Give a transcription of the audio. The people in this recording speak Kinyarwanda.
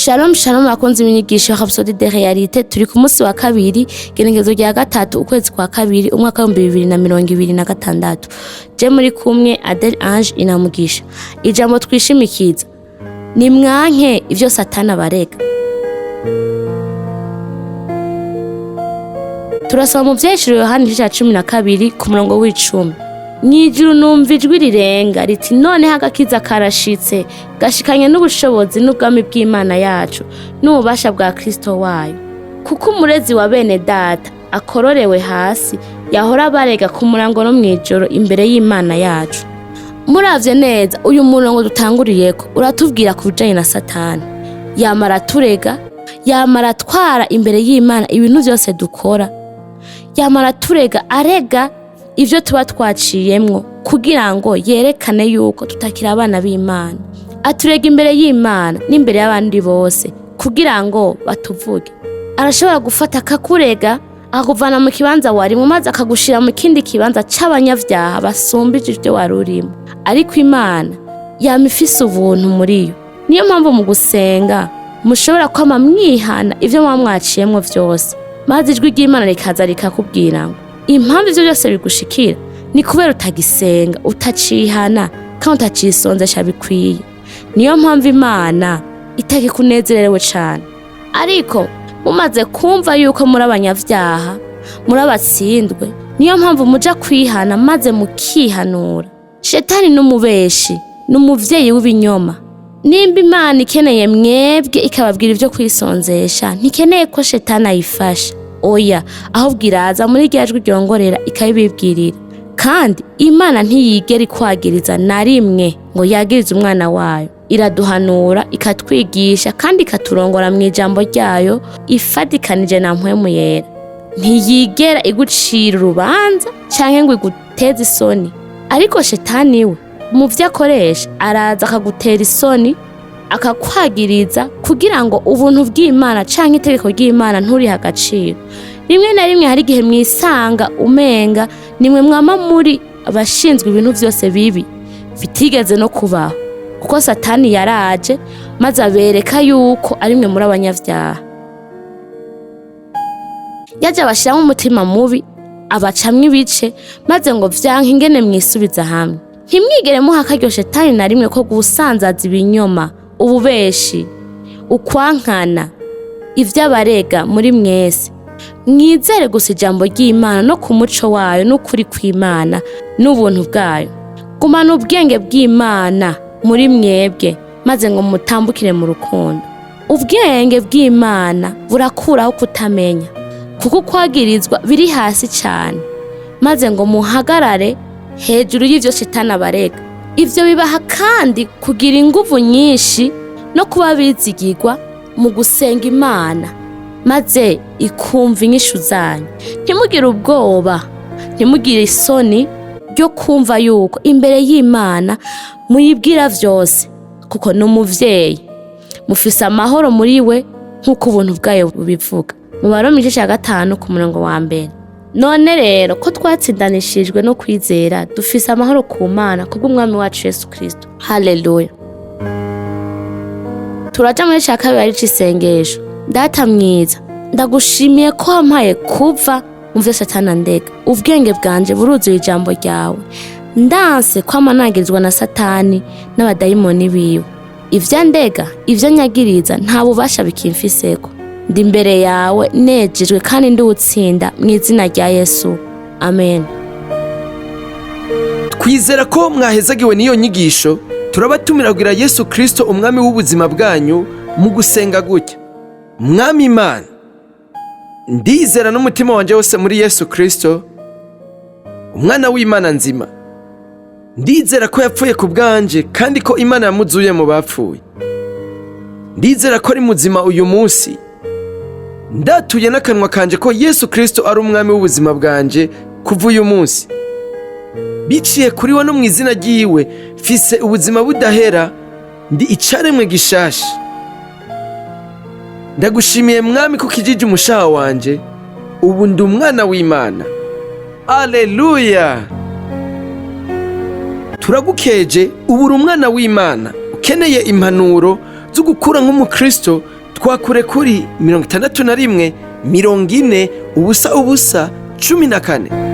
Shalom shalom bakunzi b'inyigisho Rhapsodie de realites, turi ku munsi wa kabiri igenekerezo rya gatatu ukwezi kwa kabiri umwaka wa 2026. Je muri kumwe Adel Ange inamugisha. Ijambo twishimikiza ni mwanke ivyo Satana barega. Turasoma mu vyeshuro Yohana 12 ku murongo w'10. Nijuru numva ijwi rirenga riti none hagakiza karashitse gashikanye n'ubushobozi n'ubwami bw'Imana yacu n'ububasha bwa Kristo wayo, kuko umurezi wa bene data akororewe hasi yahora barega ku murango no mwijoro imbere y'Imana yacu. Muravye neza uyu murongo dutanguriyeko uratubwira ku bijanye na Satani. Yamara turega, yamara twara imbere y'Imana ibintu byose dukora, yamara turega arega ivyo tuba twaciyemwo kugira ngo yerekane yuko tutakira abana b'Imana. Aturega imbere y'Imana n'imbere y'abandi bose kugira ngo batuvuge. Arashobora gufata akakurega akuvana mu kibanza warimo maze akagushira mu kindi kibanza c'abanyavyaha basumbije ivyo warurimo. Ariko Imana yamifise ubuntu muri yo. Niyo mpamvu mu gusenga mushobora kwama mwihana ivyo mwaciyemwo vyose, maze ijwi ry'Imana rikaza rikakubwira ngo impamvu ivyo byose bigushikira ni kubera utagisenga, utacihana kandi utacisonzesha bikwiye. Niyo mpamvu Imana itagikunezerewe cyane. Ariko mumaze kumva yuko muri abanyavyaha, muri abatsindwe, niyo mpamvu muja kwihana maze mukihanura. Shetani n'umubeshi n'umuvyeyi w'ibinyoma. Nimba Imana ikeneye mwebwe ikababwira ivyo kwisonzesha, ntikeneye ko Shetani ayifasha. Oya, ahubwo iraza muri ryajwi ryongorera ikabibwirira. Kandi Imana ntiyigera ikwagiriza na rimwe ngo yagirize umwana wayo. Iraduhanura, ikatwigisha kandi ikaturongora mu ijambo ryayo ifadikanije na mpwemu yera. Ntiyigera igucira urubanza canke ngo iguteze isoni. Ariko Shetani we mu vyo akoresha araza akagutera isoni, akakwagiriza kugira ngo ubuntu bw'Imana canke itegeko ry'Imana nturiha agaciro. Rimwe na rimwe hari igihe mwisanga umenga nimwe mwama muri abashinzwe ibintu vyose bibi bitigeze no kubaho, kuko Satani yaraje maze abereka yuko ari mwe muri abanyavyaha. Yaje abashiramo umutima mubi abacamwe ibice maze ngo vyanke ingene mwisubiza hamwe. Ntimwigere muha akaryo Shetani na rimwe ko gusanzaza ibinyoma, ububeshi, ukwankana ivy'abarega muri mwese. Mwizere gusa ijambo ry'Imana no ku muco wayo n'ukuri kw'Imana n'ubuntu bwayo. Gumana ubwenge bw'Imana muri mwebwe maze ngo mutambukire mu rukundo. Ubwenge bw'Imana burakuraho kutamenya, kuko kwagirizwa biri hasi cyane, maze ngo muhagarare hejuru y'ivyo Shetani abarega. Ivyo bibaha kandi kugira inguvu nyinshi no kuba bizigirwa mu gusenga Imana maze ikumva inyishu zanyu. Ntimugire ubwoba, ntimugire isoni ryo kumva yuko imbere y'Imana muyibwira vyose, kuko n'umuvyeyi mufise amahoro muri we nk'uko ubuntu bwayo bubivuga. Mu Baroma 5 ku murongo wa 1. None rero ko twatsindanishijwe no kwizera dufise amahoro ku Mana kubw'umwami wacu Yesu Kristo. Haleluya. Turaja muri ca kabiri c'isengesho. Data mwiza, ndagushimiye ko wampaye kuva mu vyo Satani andega. Ubwenge bwanje buruzuye ijambo ryawe. Ndanse kwama nagirizwa na Satani n'abadayimoni biwe. Ivyo ndega, ivyo nyagiriza nta bubasha bikimfiseko. Ndi imbere yawe nejejwe kandi ndutsinda mu izina rya Yesu. Amen. Twizera ko mwahezagiwe n'iyo nyigisho. Turabatumira kugira Yesu Kristo umwami w'ubuzima bwanyu mu gusenga gutya. Mwami Imana, ndizera n'umutima wanje wose muri Yesu Kristo, umwana w'Imana nzima. Ndizera ko yapfuye ku bwanje kandi ko Imana yamuzuye mu bapfuye. Ndizera ko ari muzima uyu munsi. Ndatuye n'akanwa kanje ko Yesu Kristo ari umwami w'ubuzima bwanje kuva uyu munsi. Biciye kuri we no mu izina ryiwe fise ubuzima budahera, ndi icaremwe gishasha. Ndagushimiye mwami ko kijije umushaha wanje, ubu ndi umwana w'Imana. Aleluya. Turagukeje ubu uri umwana w'Imana ukeneye impanuro zo gukura nk'umukristo twakure kuri 61 40 ubusa 14.